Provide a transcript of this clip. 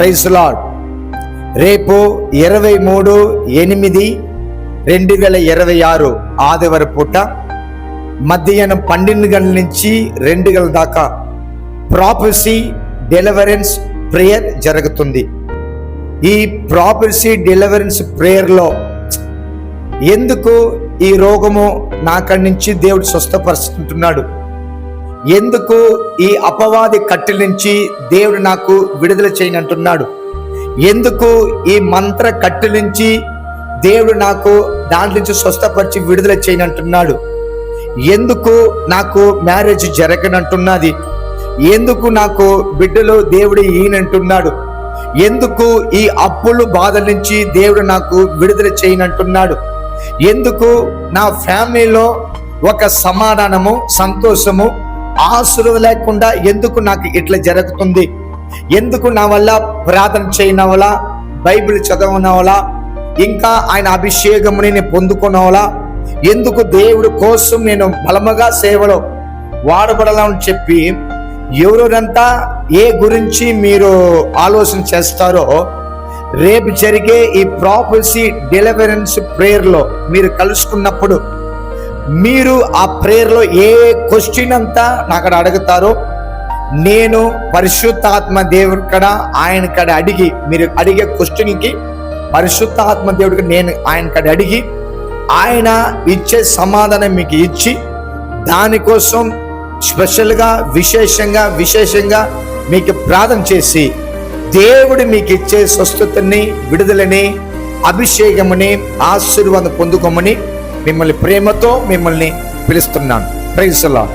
Praise lord. రేపు 23/8/2026 ఆదివారం పూట మధ్యాహ్నం 12 గంటల నుంచి 2 గంటల దాకా ప్రాఫెసీ డెలివరెన్స్ ప్రేయర్ జరుగుతుంది. ఈ ప్రాఫెసీ డెలివరెన్స్ ప్రేయర్లో ఎందుకు ఈ రోగము నాకడి నుంచి దేవుడు స్వస్థపరుచుకుంటున్నాడు, ఎందుకు ఈ అపవాది కట్టెల నుంచి దేవుడు నాకు విడుదల చేయనంటున్నాడు, ఎందుకు ఈ మంత్ర కట్టెల నుంచి దేవుడు నాకు దాంట్లో నుంచి స్వస్థపరిచి విడుదల చేయనంటున్నాడు, ఎందుకు నాకు మ్యారేజ్ జరగనంటున్నది, ఎందుకు నాకు బిడ్డలు దేవుడు ఈయనంటున్నాడు, ఎందుకు ఈ అప్పులు బాధల నుంచి దేవుడు నాకు విడుదల చేయనంటున్నాడు, ఎందుకు నా ఫ్యామిలీలో ఒక సమాధానము సంతోషము ఆశీర్వాదం లేకుండా ఎందుకు నాకు ఇట్లా జరుగుతుంది, ఎందుకు నా వల్ల ప్రార్థన చేయన వల్ల బైబిల్ చదవన వల్ల ఇంకా ఆయన అభిషేకముని నేను పొందుకున్న ఎందుకు దేవుడి కోసం నేను బలముగా సేవలో వాడబడాలని చెప్పి ఎవరెంతా ఏ గురించి మీరు ఆలోచన చేస్తారో రేపు జరిగే ఈ ప్రాఫెసీ డెలివరెన్స్ ప్రేయర్లో మీరు కలుసుకున్నప్పుడు మీరు ఆ ప్రేయర్లో ఏ క్వశ్చన్ అంతా నాకు అడుగుతారో నేను పరిశుద్ధాత్మ దేవుడి కడ ఆయన కడ అడిగి, మీరు అడిగే క్వశ్చన్కి పరిశుద్ధాత్మ దేవుడికి నేను ఆయన కడ అడిగి ఆయన ఇచ్చే సమాధానం మీకు ఇచ్చి దానికోసం స్పెషల్గా విశేషంగా మీకు ప్రార్థన చేసి దేవుడు మీకు ఇచ్చే స్వస్థతని విడుదలని అభిషేకముని ఆశీర్వాదం పొందుకోమని మిమ్మల్ని ప్రేమతో మిమ్మల్ని పిలుస్తున్నాను. Praise the lord.